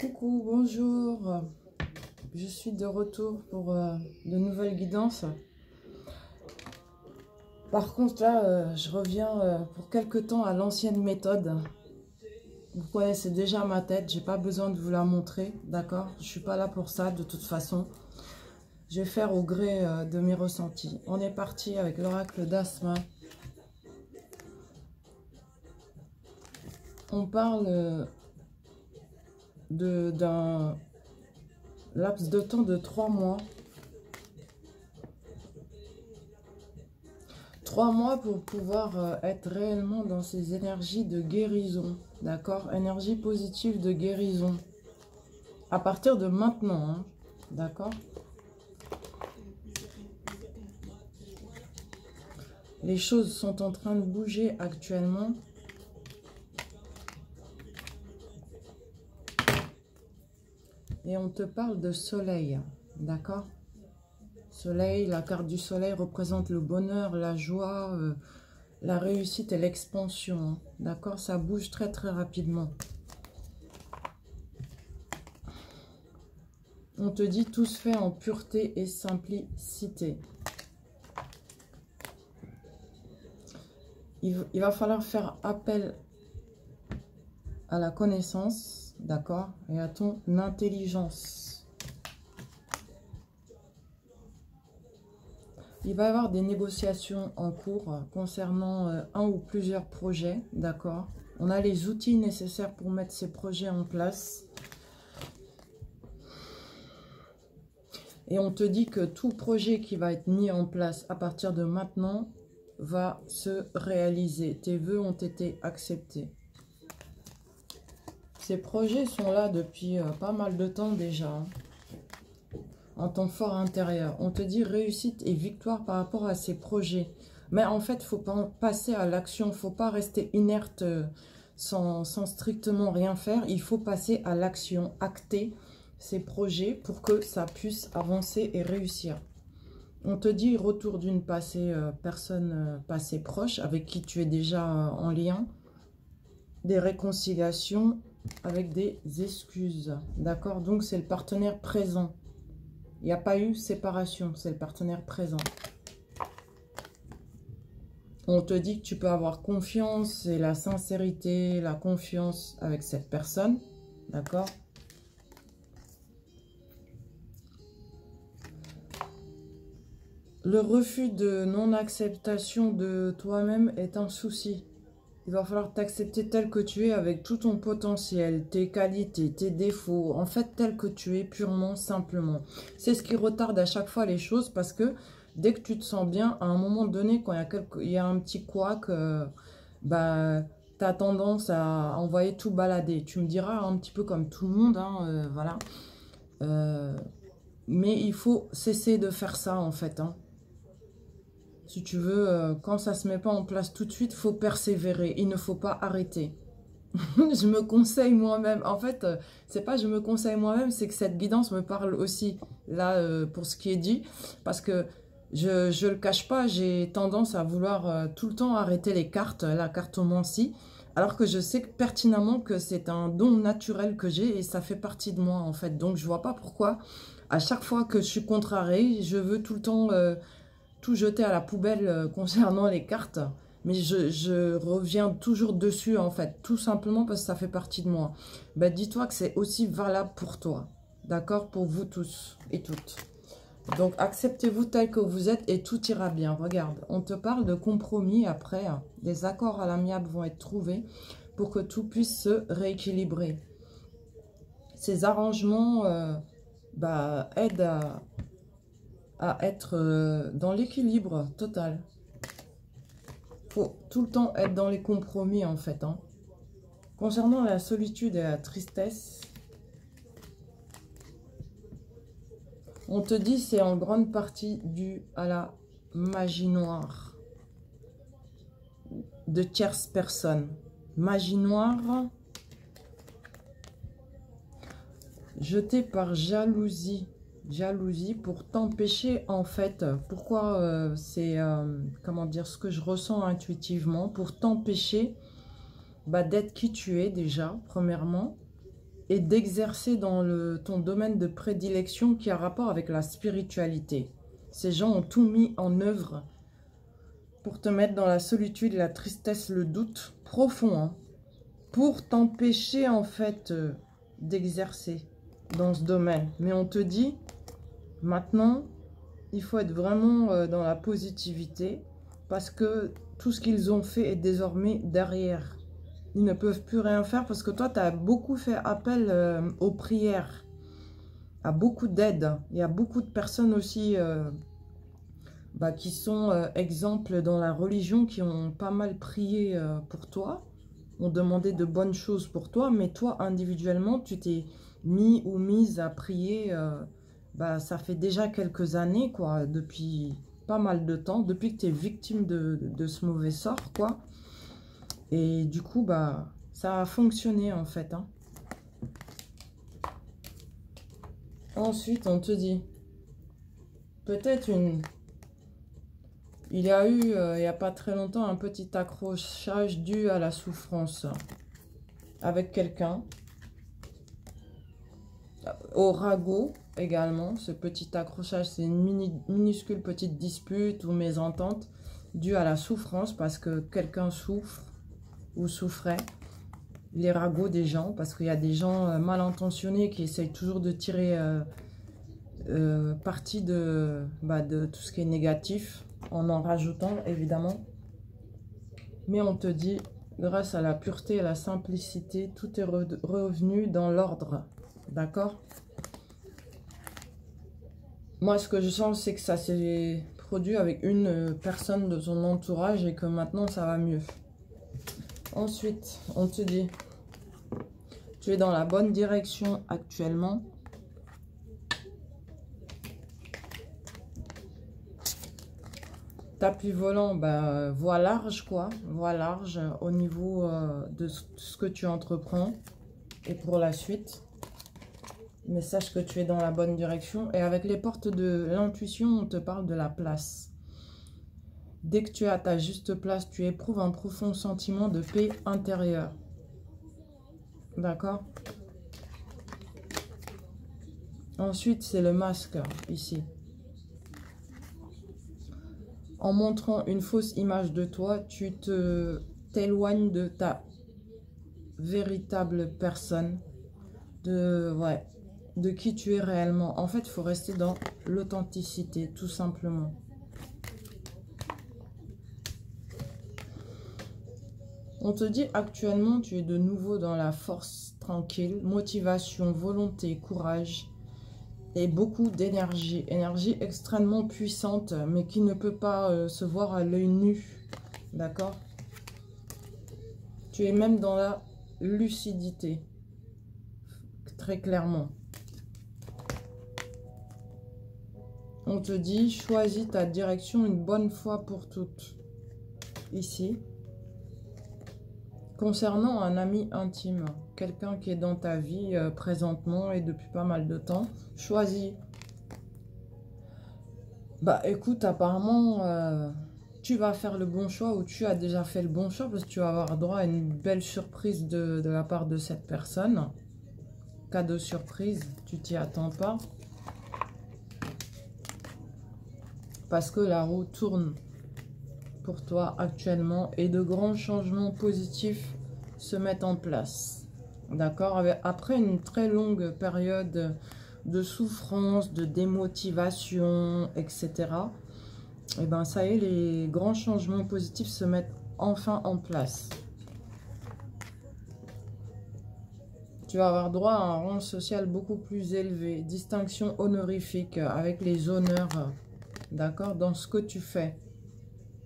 Coucou, bonjour. Je suis de retour pour de nouvelles guidances. Par contre, là, je reviens pour quelque temps à l'ancienne méthode. Vous connaissez déjà ma tête, j'ai pas besoin de vous la montrer, d'accord? Je suis pas là pour ça, de toute façon. Je vais faire au gré de mes ressentis. On est parti avec l'oracle d'Asma. On parle d'un laps de temps de 3 mois. 3 mois pour pouvoir être réellement dans ces énergies de guérison, d'accord? Énergie positive de guérison. À partir de maintenant, hein, d'accord? Les choses sont en train de bouger actuellement. Et on te parle de soleil, d'accord? Soleil, la carte du soleil représente le bonheur, la joie, la réussite et l'expansion, hein, d'accord? Ça bouge très très rapidement. On te dit tout se fait en pureté et simplicité. Il va falloir faire appel à la connaissance, d'accord? Et à ton intelligence. Il va y avoir des négociations en cours concernant un ou plusieurs projets, d'accord? On a les outils nécessaires pour mettre ces projets en place. Et on te dit que tout projet qui va être mis en place à partir de maintenant va se réaliser. Tes vœux ont été acceptés. Ces projets sont là depuis pas mal de temps déjà. En ton fort intérieur. On te dit réussite et victoire par rapport à ces projets. Mais en fait, il faut pas passer à l'action. Il ne faut pas rester inerte sans strictement rien faire. Il faut passer à l'action, acter ces projets pour que ça puisse avancer et réussir. On te dit retour d'une personne passée proche avec qui tu es déjà en lien. Des réconciliations avec des excuses. D'accord? Donc, c'est le partenaire présent. Il n'y a pas eu séparation, c'est le partenaire présent. On te dit que tu peux avoir confiance et la sincérité, la confiance avec cette personne. D'accord? Le refus de non-acceptation de toi-même est un souci. Il va falloir t'accepter tel que tu es avec tout ton potentiel, tes qualités, tes défauts. En fait, tel que tu es purement, simplement. C'est ce qui retarde à chaque fois les choses parce que dès que tu te sens bien, à un moment donné, quand il y a un petit couac, bah, tu as tendance à envoyer tout balader. Tu me diras un petit peu comme tout le monde, hein, voilà. Mais il faut cesser de faire ça, en fait, hein. Si tu veux, quand ça ne se met pas en place tout de suite, il faut persévérer. Il ne faut pas arrêter. Je me conseille moi-même. En fait, c'est pas je me conseille moi-même, c'est que cette guidance me parle aussi, là, pour ce qui est dit. Parce que je le cache pas, j'ai tendance à vouloir tout le temps arrêter les cartes, la cartomancie. Alors que je sais pertinemment que c'est un don naturel que j'ai et ça fait partie de moi, en fait. Donc, je vois pas pourquoi, à chaque fois que je suis contrariée, je veux tout le temps... tout jeter à la poubelle concernant les cartes. Mais je reviens toujours dessus, en fait. Tout simplement parce que ça fait partie de moi. Ben, dis-toi que c'est aussi valable pour toi. D'accord? Pour vous tous et toutes. Donc, acceptez-vous tel que vous êtes et tout ira bien. Regarde, on te parle de compromis après. Des accords à l'amiable vont être trouvés pour que tout puisse se rééquilibrer. Ces arrangements aident à être dans l'équilibre total. Il faut tout le temps être dans les compromis, en fait, hein. Concernant la solitude et la tristesse, on te dit c'est en grande partie dû à la magie noire de tierces personnes. Magie noire jetée par jalousie. Jalousie pour t'empêcher, en fait, pourquoi c'est, comment dire, ce que je ressens intuitivement, pour t'empêcher d'être qui tu es déjà, premièrement, et d'exercer dans ton domaine de prédilection qui a rapport avec la spiritualité. Ces gens ont tout mis en œuvre pour te mettre dans la solitude, la tristesse, le doute profond, hein, pour t'empêcher en fait d'exercer dans ce domaine. Mais on te dit, maintenant, il faut être vraiment dans la positivité parce que tout ce qu'ils ont fait est désormais derrière. Ils ne peuvent plus rien faire parce que toi, tu as beaucoup fait appel aux prières, à beaucoup d'aide. Il y a beaucoup de personnes aussi qui sont exemples dans la religion, qui ont pas mal prié pour toi, ont demandé de bonnes choses pour toi, mais toi, individuellement, tu t'es mis ou mise à prier, ça fait déjà quelques années, quoi, depuis pas mal de temps, depuis que tu es victime de ce mauvais sort, quoi. Et du coup, ça a fonctionné, en fait, hein. Ensuite, on te dit, peut-être il y a eu, il n'y a pas très longtemps, un petit accrochage dû à la souffrance avec quelqu'un. Au ragot également, ce petit accrochage, c'est une minuscule petite dispute ou mésentente due à la souffrance parce que quelqu'un souffre ou souffrait. Les ragots des gens, parce qu'il y a des gens mal intentionnés qui essayent toujours de tirer parti de tout ce qui est négatif, en rajoutant évidemment. Mais on te dit, grâce à la pureté et la simplicité, tout est revenu dans l'ordre. D'accord? Moi, ce que je sens, c'est que ça s'est produit avec une personne de son entourage et que maintenant, ça va mieux. Ensuite, on te dit, tu es dans la bonne direction actuellement. Tapis volant, voie large, quoi. Voie large au niveau de ce que tu entreprends et pour la suite. Mais sache que tu es dans la bonne direction. Et avec les portes de l'intuition, on te parle de la place. Dès que tu es à ta juste place, tu éprouves un profond sentiment de paix intérieure. D'accord? Ensuite, c'est le masque, ici. En montrant une fausse image de toi, tu t'éloignes de ta véritable personne, de qui tu es réellement. En fait, il faut rester dans l'authenticité, tout simplement. On te dit actuellement, tu es de nouveau dans la force tranquille, motivation, volonté, courage et beaucoup d'énergie. Énergie extrêmement puissante, mais qui ne peut pas se voir à l'œil nu. D'accord? Tu es même dans la lucidité, très clairement. On te dit, choisis ta direction une bonne fois pour toutes. Ici. Concernant un ami intime, quelqu'un qui est dans ta vie présentement et depuis pas mal de temps, choisis. Écoute, apparemment, tu vas faire le bon choix ou tu as déjà fait le bon choix parce que tu vas avoir droit à une belle surprise de la part de cette personne. Cadeau surprise, tu t'y attends pas. Parce que la roue tourne pour toi actuellement et de grands changements positifs se mettent en place. D'accord? Après une très longue période de souffrance, de démotivation, etc. Et ça y est, les grands changements positifs se mettent enfin en place. Tu vas avoir droit à un rang social beaucoup plus élevé, distinction honorifique avec les honneurs, d'accord, dans ce que tu fais.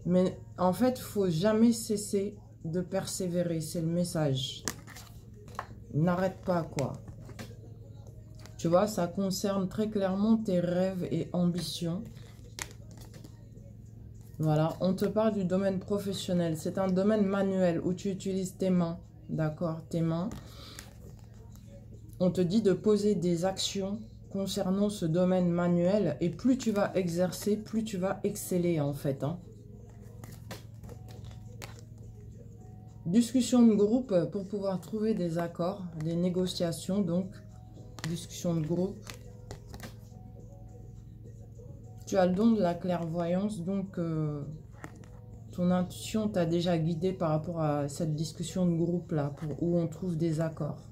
Mais en fait, il ne faut jamais cesser de persévérer, c'est le message. N'arrête pas, quoi. Tu vois, ça concerne très clairement tes rêves et ambitions. Voilà, on te parle du domaine professionnel. C'est un domaine manuel où tu utilises tes mains, d'accord, tes mains. On te dit de poser des actions concernant ce domaine manuel. Et plus tu vas exercer, plus tu vas exceller, en fait, hein. Discussion de groupe pour pouvoir trouver des accords, des négociations, donc discussion de groupe. Tu as le don de la clairvoyance, donc ton intuition t'a déjà guidé par rapport à cette discussion de groupe-là, où on trouve des accords.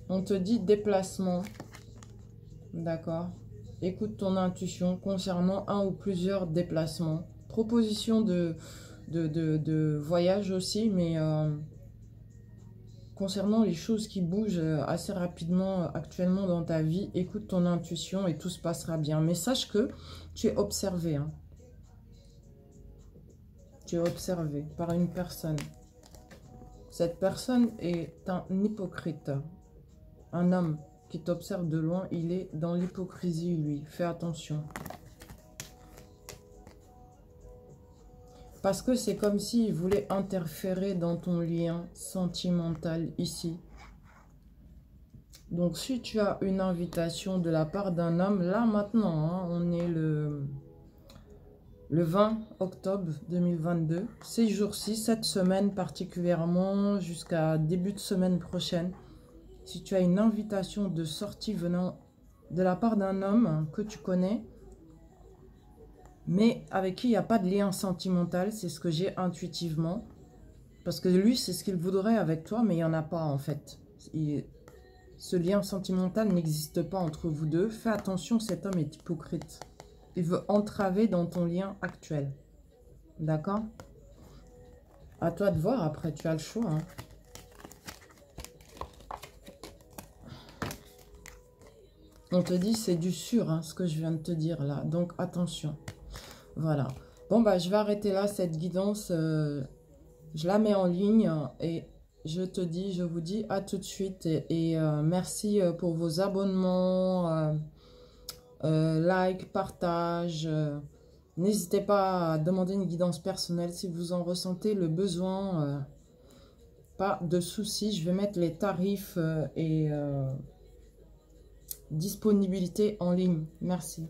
On te dit déplacement, d'accord? Écoute ton intuition concernant un ou plusieurs déplacements. Proposition de voyage aussi, mais concernant les choses qui bougent assez rapidement actuellement dans ta vie, écoute ton intuition et tout se passera bien. Mais sache que tu es observé. Hein. Tu es observé par une personne. Cette personne est un hypocrite. Un homme qui t'observe de loin, il est dans l'hypocrisie, lui. Fais attention. Parce que c'est comme s'il voulait interférer dans ton lien sentimental ici. Donc, si tu as une invitation de la part d'un homme, là maintenant, hein, on est le 20 octobre 2022. Ces jours-ci, cette semaine particulièrement, jusqu'à début de semaine prochaine, si tu as une invitation de sortie venant de la part d'un homme que tu connais, mais avec qui il n'y a pas de lien sentimental, c'est ce que j'ai intuitivement. Parce que lui, c'est ce qu'il voudrait avec toi, mais il n'y en a pas en fait. Ce lien sentimental n'existe pas entre vous deux. Fais attention, cet homme est hypocrite. Il veut entraver dans ton lien actuel. D'accord? À toi de voir, après, tu as le choix. Hein. On te dit, c'est du sûr, hein, ce que je viens de te dire là. Donc, attention. Voilà. Bon, bah, je vais arrêter là cette guidance. Je la mets en ligne et je vous dis à tout de suite. Et merci pour vos abonnements, like, partage. N'hésitez pas à demander une guidance personnelle si vous en ressentez le besoin. Pas de soucis. Je vais mettre les tarifs et disponibilité en ligne. Merci.